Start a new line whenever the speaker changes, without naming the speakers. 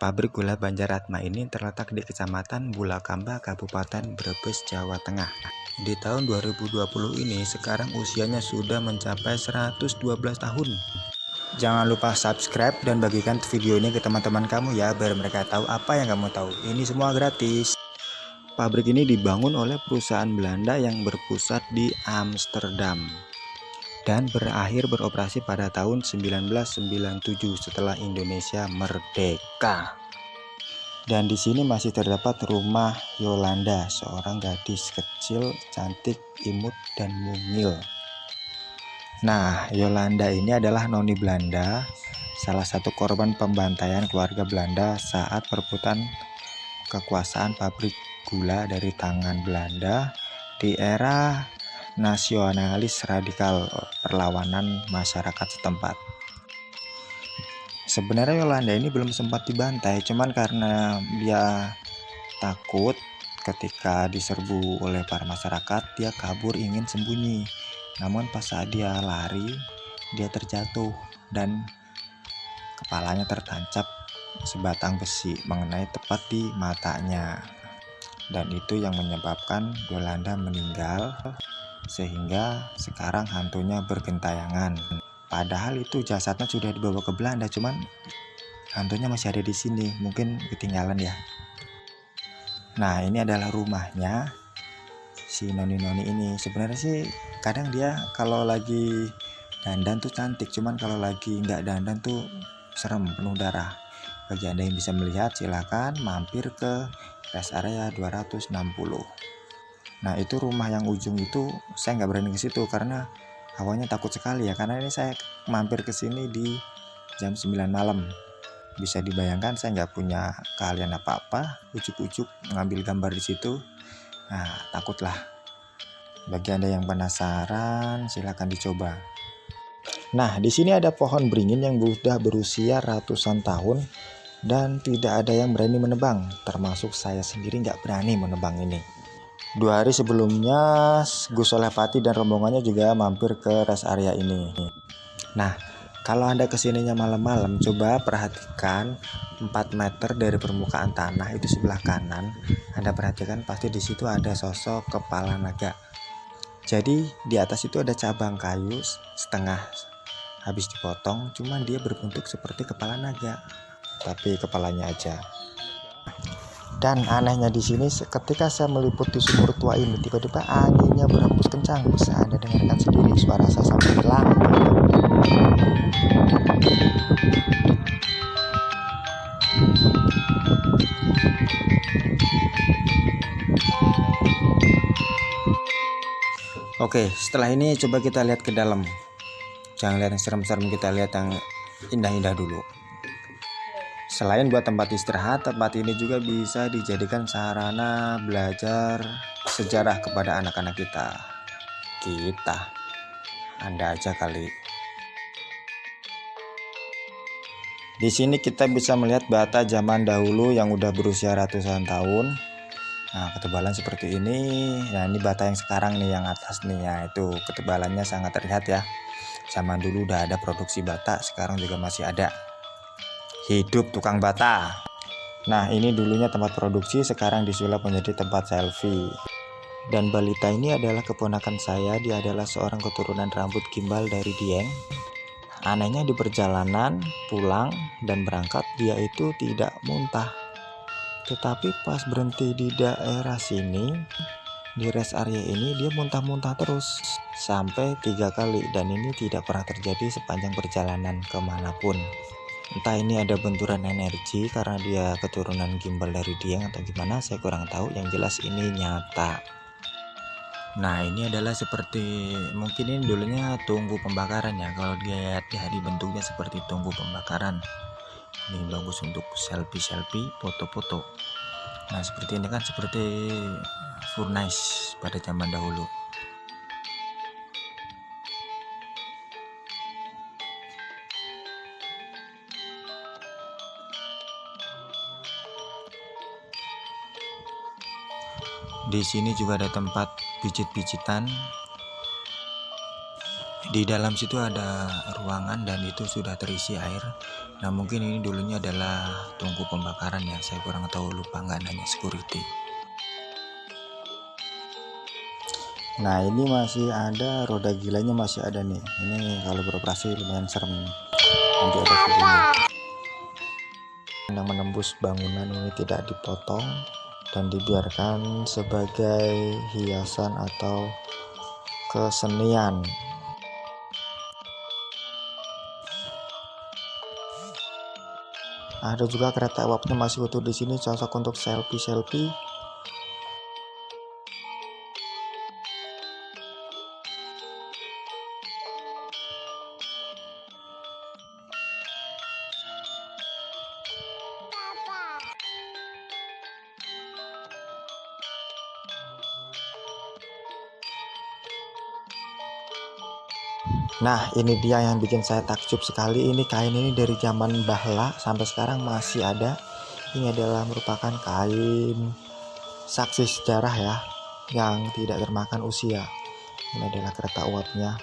Pabrik gula Banjaratma ini terletak di Kecamatan Bulakamba, Kabupaten Brebes, Jawa Tengah. Di tahun 2020 ini sekarang usianya sudah mencapai 112 tahun. Jangan lupa subscribe dan bagikan video ini ke teman-teman kamu ya, biar mereka tahu apa yang kamu tahu. Ini semua gratis. Pabrik ini dibangun oleh perusahaan Belanda yang berpusat di Amsterdam dan berakhir beroperasi pada tahun 1997 setelah Indonesia merdeka. Dan di sini masih terdapat rumah Yolanda, seorang gadis kecil, cantik, imut, dan mungil. Nah, Yolanda ini adalah noni Belanda, salah satu korban pembantaian keluarga Belanda saat perebutan kekuasaan pabrik gula dari tangan Belanda di era nasionalis radikal perlawanan masyarakat setempat. Sebenarnya Yolanda ini belum sempat dibantai, cuman karena dia takut ketika diserbu oleh para masyarakat, dia kabur ingin sembunyi. Namun pas saat dia lari, dia terjatuh dan kepalanya tertancap sebatang besi mengenai tepat di matanya. Dan itu yang menyebabkan Yolanda meninggal, sehingga sekarang hantunya bergentayangan. Padahal itu jasadnya sudah dibawa ke Belanda, cuman hantunya masih ada di sini, mungkin ketinggalan ya. Nah, ini adalah rumahnya si noni-noni ini. Sebenarnya sih kadang dia kalau lagi dandan tuh cantik, cuman kalau lagi nggak dandan tuh serem, penuh darah. Bagi Anda yang bisa melihat, silakan mampir ke rest area 260. Nah, itu rumah yang ujung itu saya nggak berani ke situ karena hawanya takut sekali ya, karena ini saya mampir ke sini di jam 9 malam. Bisa dibayangkan saya nggak punya keahlian apa-apa, ujuk-ujuk ngambil gambar di situ. Nah, takutlah. Bagi Anda yang penasaran, silakan dicoba. Nah, di sini ada pohon beringin yang sudah berusia ratusan tahun dan tidak ada yang berani menebang, termasuk saya sendiri nggak berani menebang ini. 2 hari sebelumnya, Gus Soleh dan rombongannya juga mampir ke rest area ini. Nah, kalau Anda kesininya malam-malam, coba perhatikan 4 meter dari permukaan tanah itu sebelah kanan. Anda perhatikan pasti di situ ada sosok kepala naga. Jadi di atas itu ada cabang kayu setengah habis dipotong, cuman dia berbentuk seperti kepala naga, tapi kepalanya aja. Dan anehnya di sini, ketika saya meliputi sumur tua ini, tiba-tiba anginnya berhembus kencang. Bisa Anda dengarkan sendiri suara saya sampai hilang. Oke, setelah ini coba kita lihat ke dalam. Jangan lihat yang serem-serem, kita lihat yang indah-indah dulu. Selain buat tempat istirahat, tempat ini juga bisa dijadikan sarana belajar sejarah kepada anak-anak kita. Anda aja kali. Di sini kita bisa melihat bata zaman dahulu yang udah berusia ratusan tahun. Nah, ketebalan seperti ini. Nah, ini bata yang sekarang nih, yang atas nih ya, itu ketebalannya sangat terlihat ya. Zaman dulu udah ada produksi bata, sekarang juga masih ada. Hidup tukang bata. Nah, ini dulunya tempat produksi, sekarang disulap menjadi tempat selfie. Dan balita ini adalah keponakan saya, dia adalah seorang keturunan rambut gimbal dari Dieng. Anehnya di perjalanan pulang dan berangkat dia itu tidak muntah. Tetapi pas berhenti di daerah sini, di rest area ini, dia muntah-muntah terus sampai 3 kali, dan ini tidak pernah terjadi sepanjang perjalanan kemanapun. Entah ini ada benturan energi karena dia keturunan gimbal dari Dieng atau gimana, saya kurang tahu. Yang jelas ini nyata. Nah, ini adalah seperti, mungkin ini dulunya tungku pembakaran ya. Kalau dia lihat bentuknya seperti tungku pembakaran. Ini bagus untuk selfie, foto-foto. Nah, seperti ini kan seperti furnace pada zaman dahulu. Di sini juga ada tempat pijit-pijitan. Di dalam situ ada ruangan dan itu sudah terisi air. Nah mungkin ini dulunya adalah tungku pembakaran ya, saya kurang tahu, lupa nggak nanya security. Nah ini masih ada, roda gilanya masih ada nih. Ini kalau beroperasi lumayan serem. Nanti ada videonya. Yang menembus bangunan ini tidak dipotong dan dibiarkan sebagai hiasan atau kesenian. Ada juga kereta uapnya masih utuh di sini, cocok untuk selfie-selfie. Nah ini dia yang bikin saya takjub sekali. Ini kain ini dari zaman bahla sampai sekarang masih ada. Ini adalah merupakan kain saksi sejarah ya, yang tidak termakan usia. Ini adalah kereta uapnya.